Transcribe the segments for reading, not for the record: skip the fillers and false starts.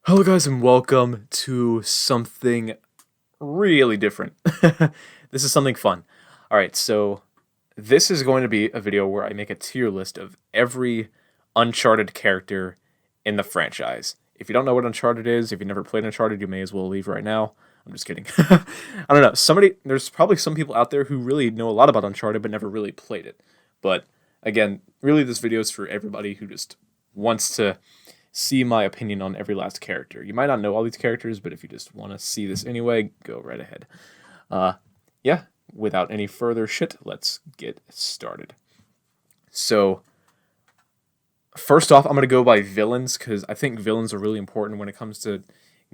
Hello, guys, and welcome to something really different. This is something fun. All right, so this is going to be a video where I make a tier list of every Uncharted character in the franchise. If you don't know what Uncharted is, if you never played Uncharted, you may as well leave right now. I'm just kidding. I don't know. There's probably some people out there who really know a lot about Uncharted but never really played it. But again, really, this video is for everybody who just wants to see my opinion on every last character. You might not know all these characters, but if you just want to see this anyway, go right ahead. Uh, yeah, without any further shit, let's get started. So, first off, I'm going to go by villains because I think villains are really important when it comes to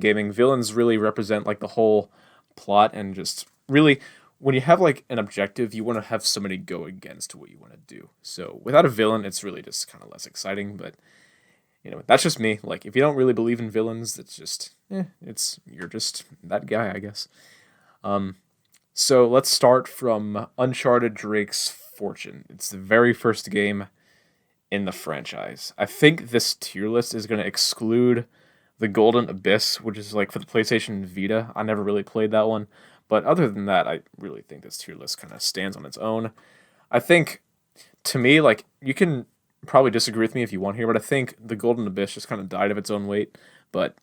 gaming. Villains really represent like the whole plot and just really when you have like an objective, you want to have somebody go against what you want to do. So, without a villain, it's really just kind of less exciting, but that's just me. Like, if you don't really believe in villains, that's just, you're just that guy, I guess. So let's start from Uncharted Drake's Fortune. It's the very first game in the franchise. I think this tier list is going to exclude the Golden Abyss, which is like for the PlayStation Vita. I never really played that one. But other than that, I really think this tier list kind of stands on its own. I think, to me, like, you can probably disagree with me if you want here, but I think the Golden Abyss just kind of died of its own weight. But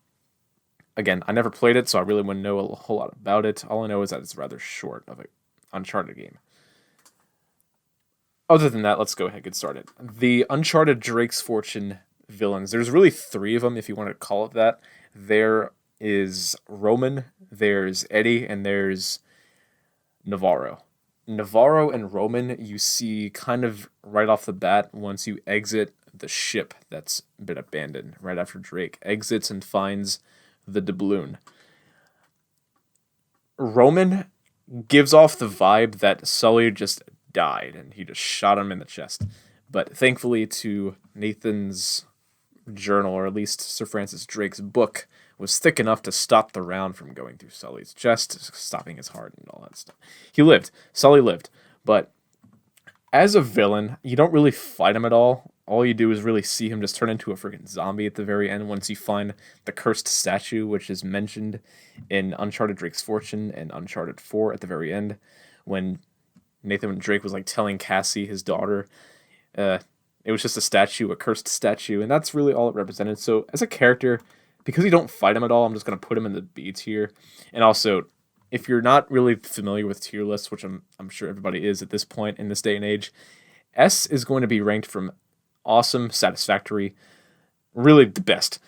again, I never played it, so I really wouldn't know a whole lot about it. All I know is that it's rather short of an Uncharted game. Other than that, let's go ahead and get started. The Uncharted Drake's Fortune villains. There's really three of them, if you want to call it that. There is Roman, there's Eddie, and there's Navarro. Navarro and Roman you see kind of right off the bat once you exit the ship that's been abandoned right after Drake exits and finds the doubloon. Roman gives off the vibe that Sully just died and he just shot him in the chest. But thankfully to Nathan's journal, or at least Sir Francis Drake's book, was thick enough to stop the round from going through Sully's chest, stopping his heart and all that stuff. He lived. Sully lived. But as a villain, you don't really fight him at all. All you do is really see him just turn into a freaking zombie at the very end once you find the cursed statue, which is mentioned in Uncharted Drake's Fortune and Uncharted 4 at the very end, when Nathan Drake was like telling Cassie, his daughter, uh, it was just a statue, a cursed statue, and that's really all it represented. So as a character, because you don't fight him at all, I'm just gonna put him in the B tier. And also, if you're not really familiar with tier lists, which I'm sure everybody is at this point in this day and age, S is going to be ranked from awesome, satisfactory, really the best.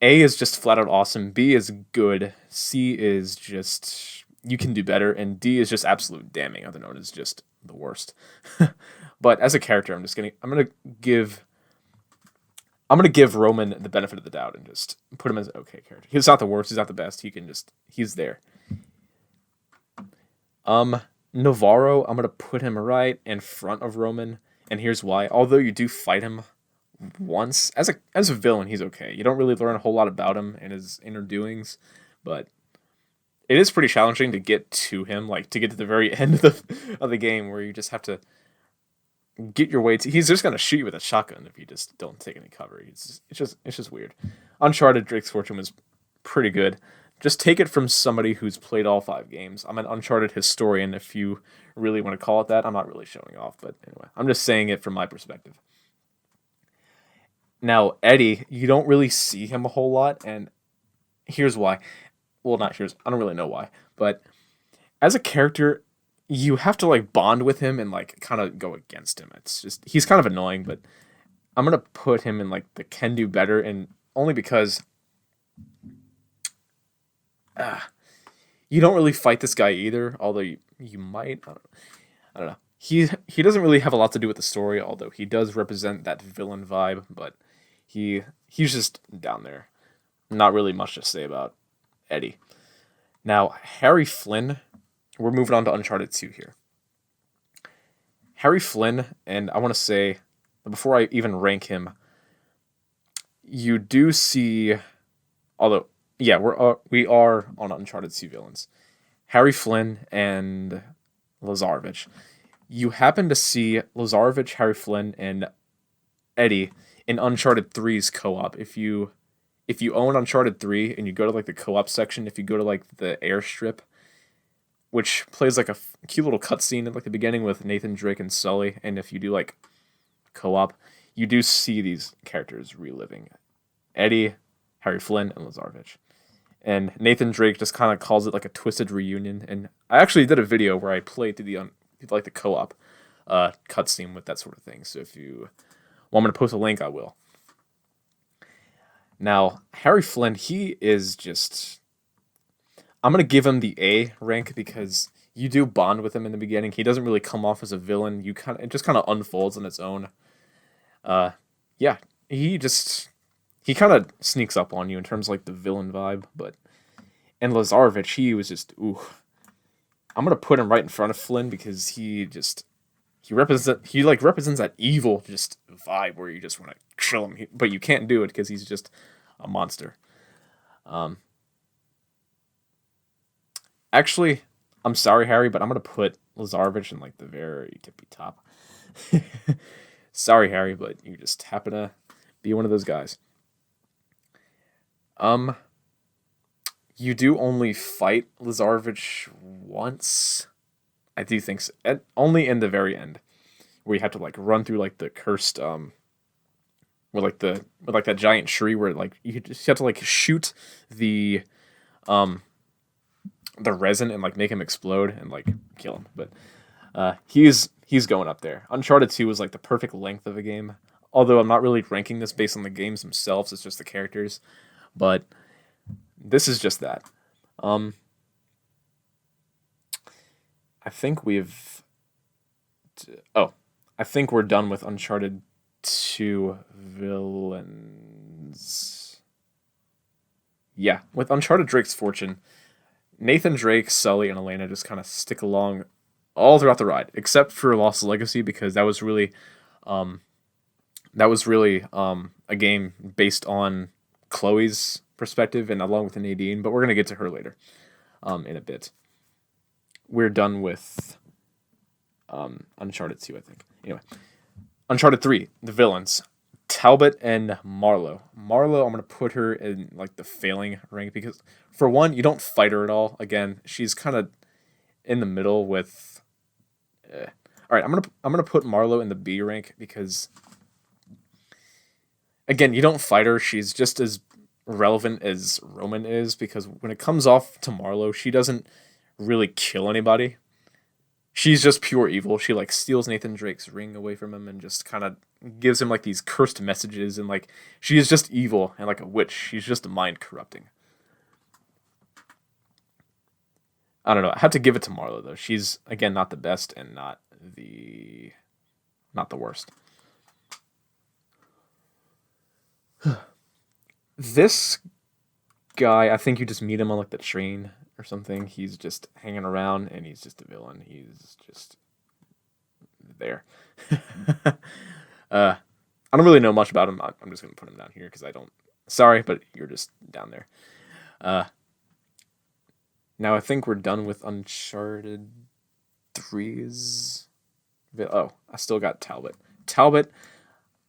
A is just flat out awesome. B is good. C is just you can do better, and D is just absolute damning, other known as just the worst. But as a character, I'm gonna give Roman the benefit of the doubt and just put him as an okay character. He's not the worst. He's not the best. He's there. Navarro, I'm gonna put him right in front of Roman, and here's why. Although you do fight him once as a villain, he's okay. You don't really learn a whole lot about him and his inner doings, but it is pretty challenging to get to him, like to get to the very end of the game where you just have to get your way to. He's just gonna shoot you with a shotgun if you just don't take any cover. It's just weird. Uncharted Drake's Fortune was pretty good. Just take it from somebody who's played all five games. I'm an Uncharted historian, if you really want to call it that. I'm not really showing off, but anyway, I'm just saying it from my perspective. Now, Eddie, you don't really see him a whole lot, and here's why. Well, not here's. I don't really know why, but as a character, you have to like bond with him and like kind of go against him. It's just he's kind of annoying, but I'm gonna put him in like the can do better, and only because uh, you don't really fight this guy either. Although you might, I don't know. He doesn't really have a lot to do with the story, although he does represent that villain vibe. But he's just down there. Not really much to say about Eddie. Now Harry Flynn. We're moving on to Uncharted 2 here. Harry Flynn, and I want to say, before I even rank him, you do see, although, yeah, we are on Uncharted 2 villains. Harry Flynn and Lazarevich. You happen to see Lazarevich, Harry Flynn, and Eddie in Uncharted 3's co-op. If you if you own Uncharted 3 and you go to like the co-op section, if you go to like the airstrip, which plays like a cute little cutscene at like the beginning with Nathan Drake and Sully, and if you do like co-op, you do see these characters reliving Eddie, Harry Flynn, and Lazarevich. And Nathan Drake just kind of calls it like a twisted reunion. And I actually did a video where I played through the co-op cutscene with that sort of thing. So if you want me to post a link, I will. Now Harry Flynn, he is just. I'm gonna give him the A rank because you do bond with him in the beginning. He doesn't really come off as a villain. It just kind of unfolds on its own. Uh, yeah, he kind of sneaks up on you in terms of like the villain vibe, but and Lazarevich, he was just ooh. I'm gonna put him right in front of Flynn because he like represents that evil just vibe where you just want to kill him, but you can't do it because he's just a monster. Um, Actually, I'm sorry, Harry, but I'm gonna put Lazarevich in like the very tippy top. Sorry, Harry, but you just happen to be one of those guys. Um, you do only fight Lazarevich once. I do think so. And only in the very end, where you have to like run through like the cursed with like that giant tree where like you just have to like shoot the um the resin and like make him explode and like kill him. But he's going up there. Uncharted 2 was like the perfect length of a game. Although I'm not really ranking this based on the games themselves, it's just the characters. But this is just that. Um, I think we've. Oh, I think we're done with Uncharted 2 villains. Yeah, with Uncharted Drake's Fortune, Nathan Drake, Sully, and Elena just kind of stick along all throughout the ride, except for Lost Legacy because um, a game based on Chloe's perspective and along with Nadine, but we're gonna get to her later in a bit. We're done with Uncharted 2, I think. Anyway, Uncharted 3, the villains. Talbot and Marlowe. Marlowe, I'm gonna put her in like the failing rank because for one, you don't fight her at all. Again, she's kind of in the middle with. All right, I'm gonna put Marlowe in the B rank because again, you don't fight her. She's just as relevant as Roman is because when it comes off to Marlowe, she doesn't really kill anybody. She's just pure evil. She like steals Nathan Drake's ring away from him and just kind of gives him like these cursed messages and like she is just evil and like a witch. She's just mind corrupting. I don't know. I have to give it to Marlowe though. She's again not the best and not the worst. This guy, I think you just meet him on like the train or something. He's just hanging around and he's just a villain. He's just there. I don't really know much about him. I'm just gonna put him down here because I don't. Sorry, but you're just down there. Uh, Now I think we're done with Uncharted 3's. Oh, I still got Talbot. Talbot,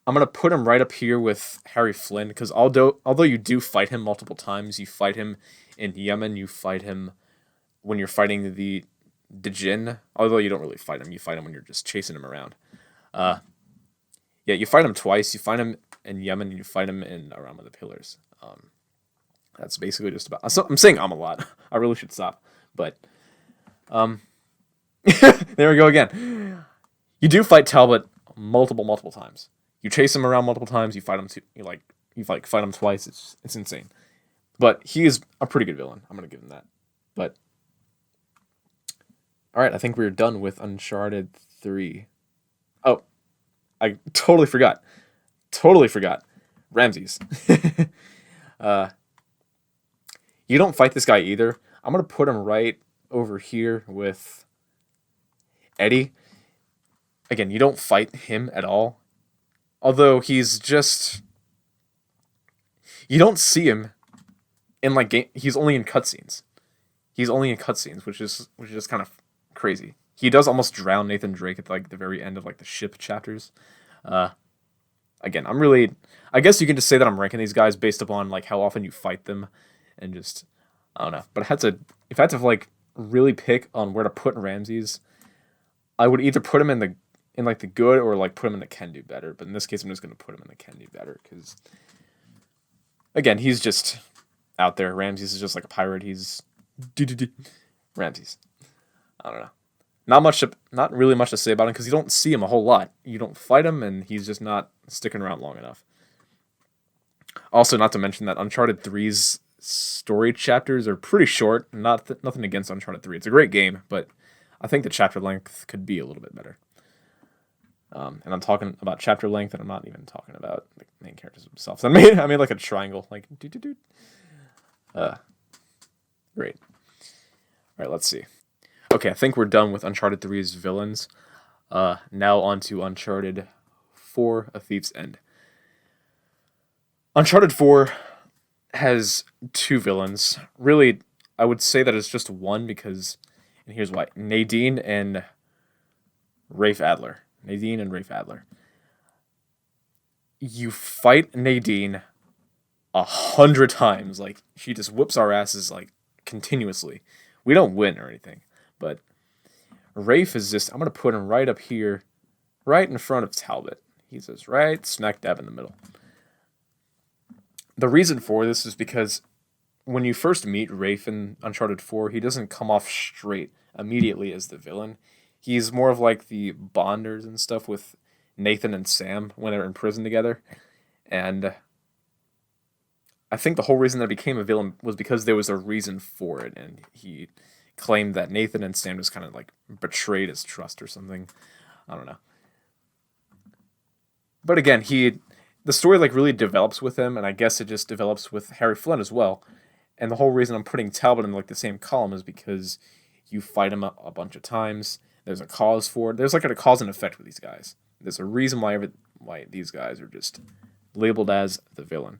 I'm gonna put him right up here with Harry Flynn because although you do fight him multiple times, you fight him in Yemen, you fight him when you're fighting the Djinn. Although you don't really fight him, you fight him when you're just chasing him around. Uh, yeah, you fight him twice. You fight him in Yemen, and you fight him in Around with the Pillars. That's basically just about. I'm saying a lot. I really should stop, but um, there we go again. You do fight Talbot multiple times. You chase him around multiple times. You fight him fight him twice. It's insane. But he is a pretty good villain. I'm gonna give him that. But all right, I think we're done with Uncharted 3. Oh, I totally forgot. Totally forgot. Ramses. uh, you don't fight this guy either. I'm gonna put him right over here with Eddie. Again, you don't fight him at all. Although he's just you don't see him in like game. He's only in cutscenes. He's only in cutscenes, which is just kind of crazy. He does almost drown Nathan Drake at like the very end of like the ship chapters. Uh, again, I'm really, I guess you can just say that I'm ranking these guys based upon like how often you fight them, and just I don't know. But if I had to like really pick on where to put Ramses, I would either put him in like the good or like put him in the can do better. But in this case, I'm just gonna put him in the can do better because again, he's just out there. Ramses is just like a pirate. He's Ramses. I don't know. Not really much to say about him because you don't see him a whole lot. You don't fight him, and he's just not sticking around long enough. Also, not to mention that Uncharted 3's story chapters are pretty short. Nothing against Uncharted 3. It's a great game, but I think the chapter length could be a little bit better. And I'm talking about chapter length, and I'm not even talking about the main characters themselves. I made like a triangle, like great. All right, let's see. Okay, I think we're done with Uncharted 3's villains. Now on to Uncharted 4: A Thief's End. Uncharted 4 has two villains. Really, I would say that it's just one because, and here's why: Nadine and Rafe Adler. Nadine and Rafe Adler. You fight Nadine 100 times. Like, she just whips our asses, like, continuously. We don't win or anything. But Rafe is just, I'm going to put him right up here, right in front of Talbot. He's just right smack dab in the middle. The reason for this is because when you first meet Rafe in Uncharted 4, he doesn't come off straight immediately as the villain. He's more of like the bonders and stuff with Nathan and Sam when they're in prison together. And I think the whole reason that he became a villain was because there was a reason for it, and he claimed that Nathan and Sam just kind of like betrayed his trust or something. I don't know. But again, the story like really develops with him, and I guess it just develops with Harry Flynn as well. And the whole reason I'm putting Talbot in like the same column is because you fight him a bunch of times. There's a cause for it. There's like a cause and effect with these guys. There's a reason why these guys are just labeled as the villain.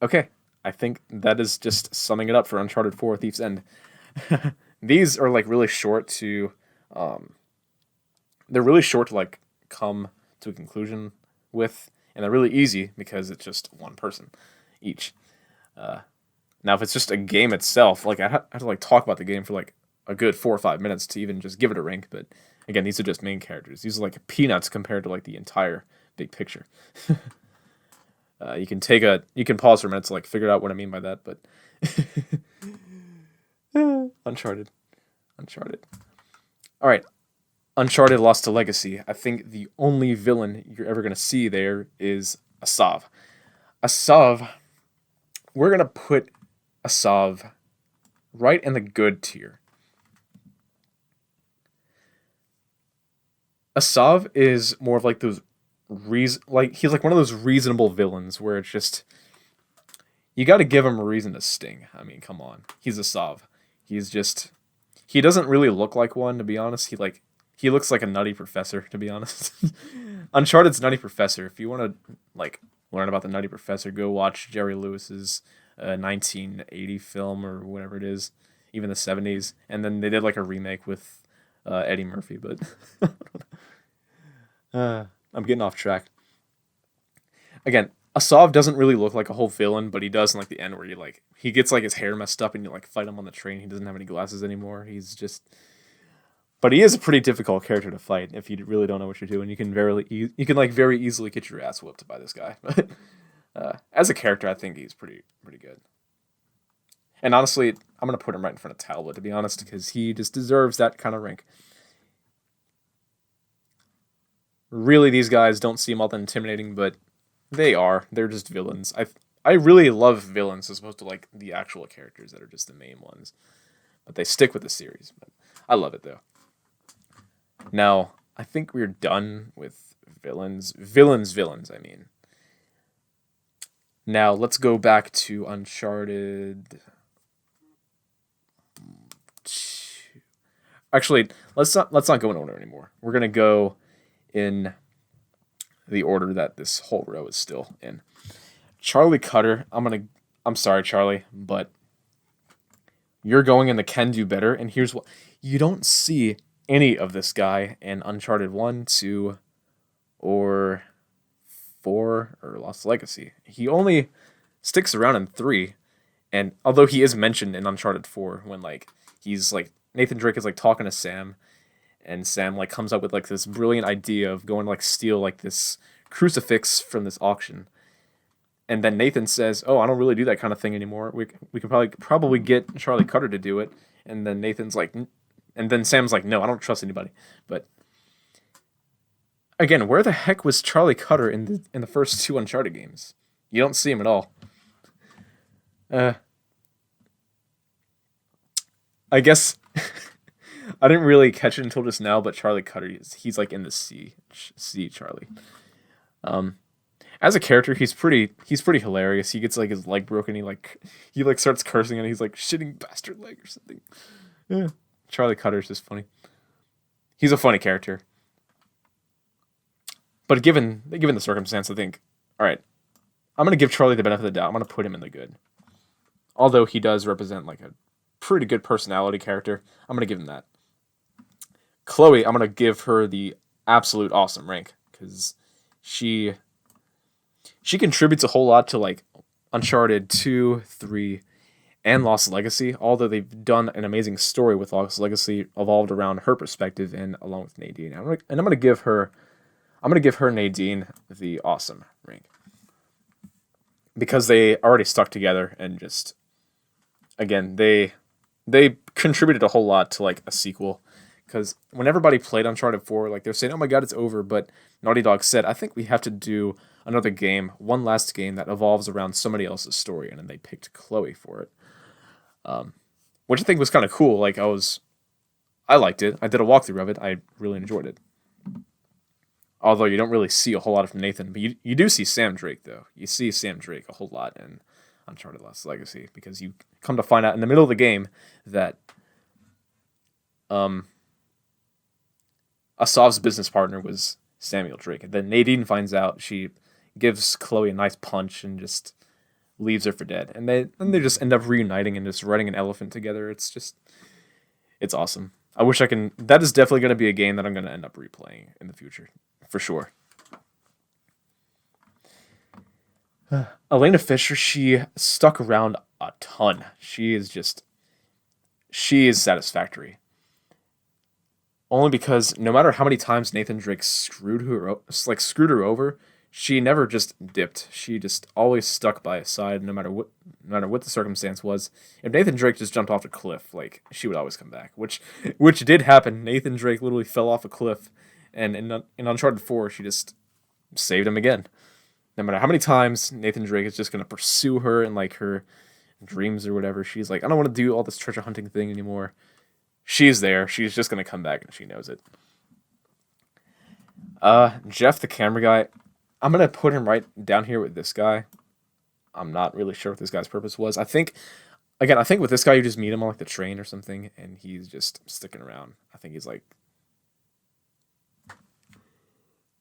Okay, I think that is just summing it up for Uncharted 4: Thief's End. These are like really short to, they're really short to like come to a conclusion with, and they're really easy because it's just one person each. Now, if it's just a game itself, like I have to like talk about the game for like a good 4 or 5 minutes to even just give it a rank. But again, these are just main characters. These are like peanuts compared to like the entire big picture. You can pause for a minute to like figure out what I mean by that. But Uncharted. All right, Uncharted Lost to Legacy. I think the only villain you're ever gonna see there is Asav. Asav. We're gonna put Asav right in the good tier. Asav is more of like those he's like one of those reasonable villains where it's just you got to give him a reason to sting. I mean, come on, he's Asav. He doesn't really look like one, to be honest. He looks like a nutty professor, to be honest. Uncharted's Nutty Professor. If you want to like learn about the Nutty Professor, go watch Jerry Lewis's 1980 film or whatever it is, even the 70s, and then they did like a remake with Eddie Murphy. But I'm getting off track. Again, Asav doesn't really look like a whole villain, but he does in like the end where he gets like his hair messed up and you like fight him on the train. He doesn't have any glasses anymore. But he is a pretty difficult character to fight if you really don't know what you're doing. You can very easily get your ass whooped by this guy. But as a character, I think he's pretty good. And honestly, I'm gonna put him right in front of Talbot, to be honest, because he just deserves that kind of rank. Really, these guys don't seem all that intimidating, but they are. They're just villains. I really love villains as opposed to like the actual characters that are just the main ones. But they stick with the series. But I love it though. Now, I think we're done with villains. Villains, I mean. Now, let's go back to Uncharted. Actually, let's not go in order anymore. We're going to go in the order that this whole row is still in. Charlie Cutter, I'm sorry, Charlie, but you're going in the can do better, and here's what. You don't see any of this guy in Uncharted 1, 2, or 4 or Lost Legacy. He only sticks around in 3, and although he is mentioned in Uncharted 4 when like he's like Nathan Drake is like talking to Sam, and Sam like comes up with like this brilliant idea of going to like steal like this crucifix from this auction. And then Nathan says, "Oh, I don't really do that kind of thing anymore. We could probably get Charlie Cutter to do it." And then Nathan's like, and then Sam's like, "No, I don't trust anybody." But again, where the heck was Charlie Cutter in the first 2 Uncharted games? You don't see him at all. Uh, I guess I didn't really catch it until just now, but Charlie Cutter, he's like in the sea Charlie. Um, as a character, he's pretty hilarious. He gets like his leg broken. He like starts cursing and he's like shitting bastard leg or something. Yeah, Charlie Cutter's just funny. He's a funny character. But given the circumstance, I think, all right, I'm gonna give Charlie the benefit of the doubt. I'm gonna put him in the good. Although he does represent like a pretty good personality character, I'm gonna give him that. Chloe, I'm gonna give her the absolute awesome rank because she she contributes a whole lot to like Uncharted 2, 3, and Lost Legacy. Although they've done an amazing story with Lost Legacy evolved around her perspective and along with Nadine. I'm gonna give her Nadine the awesome rank because they already stuck together and just again they contributed a whole lot to like a sequel. Because when everybody played Uncharted 4, like they're saying, "Oh my God, it's over," but Naughty Dog said, "I think we have to do another game, one last game that evolves around somebody else's story," and then they picked Chloe for it, which I think was kind of cool. I liked it. I did a walkthrough of it. I really enjoyed it. Although you don't really see a whole lot from Nathan, but you do see Sam Drake though. You see Sam Drake a whole lot in Uncharted Lost Legacy because you come to find out in the middle of the game that um Asav's business partner was Samuel Drake. And then Nadine finds out. She gives Chloe a nice punch and just leaves her for dead. And they just end up reuniting and just riding an elephant together. It's awesome. I wish I can. That is definitely going to be a game that I'm going to end up replaying in the future, for sure. Elena Fisher, she stuck around a ton. She is satisfactory. Only because no matter how many times Nathan Drake screwed her over, she never just dipped. She just always stuck by his side, no matter what the circumstance was. If Nathan Drake just jumped off a cliff, like she would always come back, which did happen. Nathan Drake literally fell off a cliff, and in Uncharted 4, she just saved him again. No matter how many times Nathan Drake is just gonna pursue her in like her dreams or whatever, she's like, "I don't want to do all this treasure hunting thing anymore." She's there. She's just gonna come back, and she knows it. Jeff, the camera guy, I'm gonna put him right down here with this guy. I'm not really sure what this guy's purpose was. I think with this guy, you just meet him on like the train or something, and he's just sticking around. I think he's like,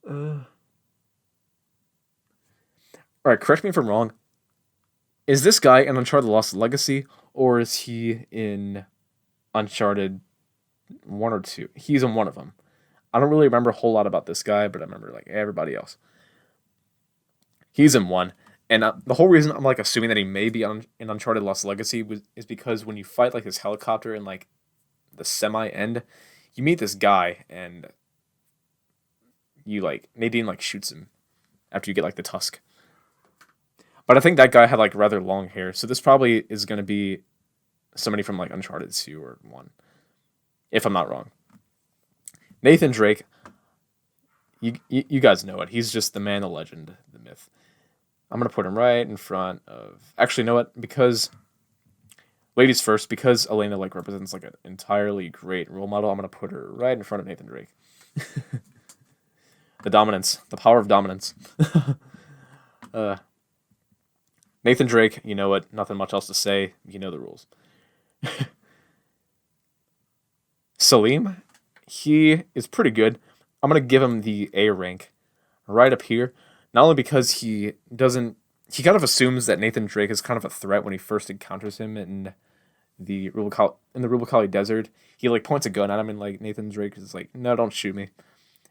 all right. Correct me if I'm wrong. Is this guy in Uncharted Lost Legacy, or is he in Uncharted 1 or 2? He's in one of them. I don't really remember a whole lot about this guy, but I remember like everybody else. He's in 1, and the whole reason I'm like assuming that he may be in Uncharted Lost Legacy is because when you fight like this helicopter in like the semi end, you meet this guy and you like Nadine like shoots him after you get like the tusk. But I think that guy had like rather long hair, so this probably is going to be somebody from like Uncharted 2 or 1, if I'm not wrong. Nathan Drake, you guys know it. He's just the man, the legend, the myth. I'm going to put him right in front of... Actually, you know what? Because... Ladies first, because Elena like represents like an entirely great role model, I'm going to put her right in front of Nathan Drake. The dominance. The power of dominance. Nathan Drake, you know it. Nothing much else to say. You know the rules. Salim, he is pretty good. I'm going to give him the A rank right up here. Not only because he kind of assumes that Nathan Drake is kind of a threat when he first encounters him in the Rubicali Desert. He like points a gun at him and like Nathan Drake is like, "No, don't shoot me."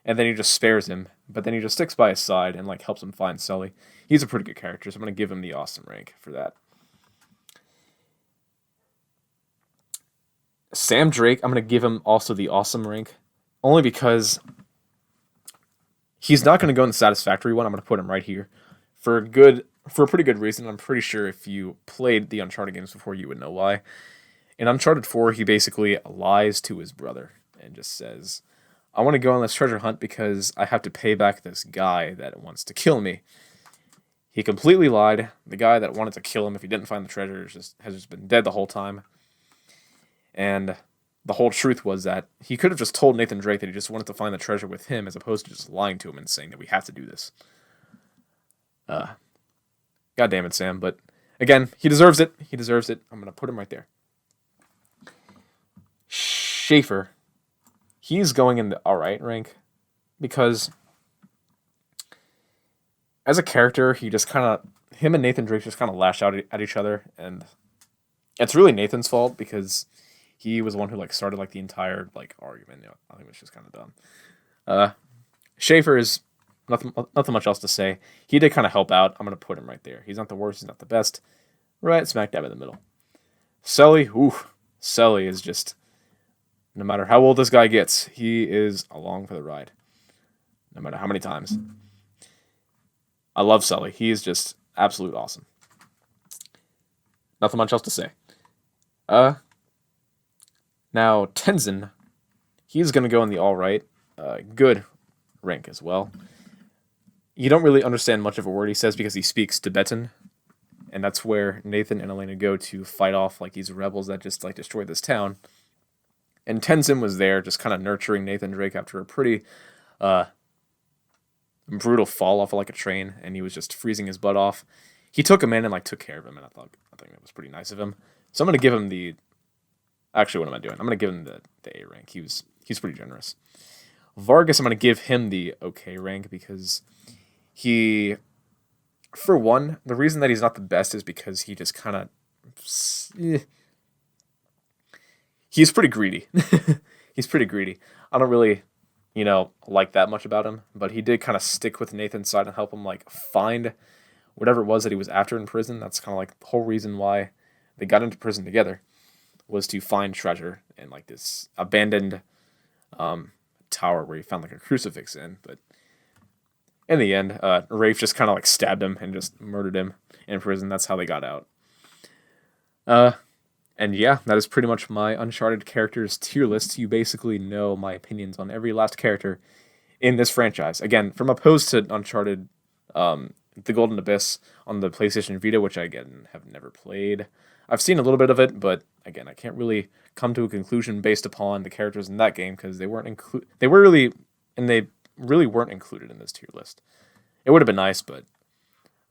and then he just spares him, but then he just sticks by his side and like helps him find Sully. He's a pretty good character, so I'm gonna give him the awesome rank for that. Sam Drake, I'm gonna give him also the awesome rank, only because he's not gonna go in the satisfactory one. I'm gonna put him right here for a pretty good reason. I'm pretty sure if you played the Uncharted games before, you would know why. In Uncharted 4, he basically lies to his brother and just says, I want to go on this treasure hunt because I have to pay back this guy that wants to kill me. He completely lied. The guy that wanted to kill him if he didn't find the treasure has just been dead the whole time. And the whole truth was that he could have just told Nathan Drake that he just wanted to find the treasure with him as opposed to just lying to him and saying that we have to do this. God damn it, Sam. But again, he deserves it. He deserves it. I'm going to put him right there. Schaefer. He's going in the alright rank because as a character, him and Nathan Drake just kind of lash out at each other, and it's really Nathan's fault because he was the one who like started like the entire like argument. You know, I think it was just kind of dumb. Schaefer is nothing much else to say. He did kind of help out. I'm gonna put him right there. He's not the worst. He's not the best. Right smack dab in the middle. Sully, Sully is just, no matter how old this guy gets, he is along for the ride. No matter how many times. I love Sully. He is just absolute awesome. Nothing much else to say. Now Tenzin, he's gonna go in the alright, good rank as well. You don't really understand much of a word he says because he speaks Tibetan, and that's where Nathan and Elena go to fight off like these rebels that just like destroy this town. And Tenzin was there just kind of nurturing Nathan Drake after a pretty brutal fall off of like a train, and he was just freezing his butt off. He took him in and like took care of him, and I think that was pretty nice of him. So I'm gonna give him the. Actually, what am I doing? I'm gonna give him the A rank. He's pretty generous. Vargas, I'm gonna give him the okay rank because he, for one, the reason that he's not the best is because he just kind of. He's pretty greedy. He's pretty greedy. I don't really, like that much about him, but he did kind of stick with Nathan's side and help him like find whatever it was that he was after in prison. That's kind of like the whole reason why they got into prison together, was to find treasure in like this abandoned tower where he found like a crucifix in. But in the end, Rafe just kind of like stabbed him and just murdered him in prison. That's how they got out. And yeah, that is pretty much my Uncharted characters tier list. You basically know my opinions on every last character in this franchise. Again, from opposed to Uncharted, The Golden Abyss on the PlayStation Vita, which I, again, have never played. I've seen a little bit of it, but again, I can't really come to a conclusion based upon the characters in that game because they weren't they really weren't included in this tier list. It would have been nice, but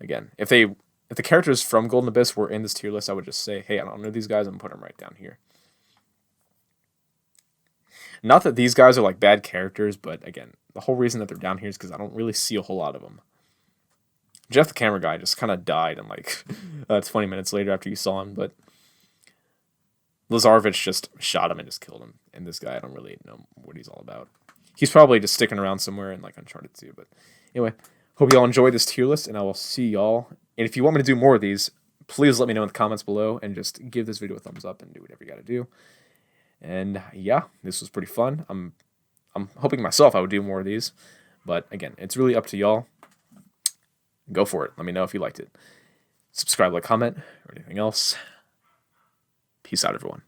again, if the characters from Golden Abyss were in this tier list, I would just say, hey, I don't know these guys, I'm putting them right down here. Not that these guys are like bad characters, but again, the whole reason that they're down here is because I don't really see a whole lot of them. Jeff the camera guy just kind of died in like 20 minutes later after you saw him, but Lazarevich just shot him and just killed him. And this guy, I don't really know what he's all about. He's probably just sticking around somewhere in like Uncharted 2. But anyway, hope y'all enjoyed this tier list, and I will see y'all. And if you want me to do more of these, please let me know in the comments below and just give this video a thumbs up and do whatever you got to do. And yeah, this was pretty fun. I'm hoping myself I would do more of these, but again, it's really up to y'all. Go for it. Let me know if you liked it. Subscribe, like, comment, or anything else. Peace out, everyone.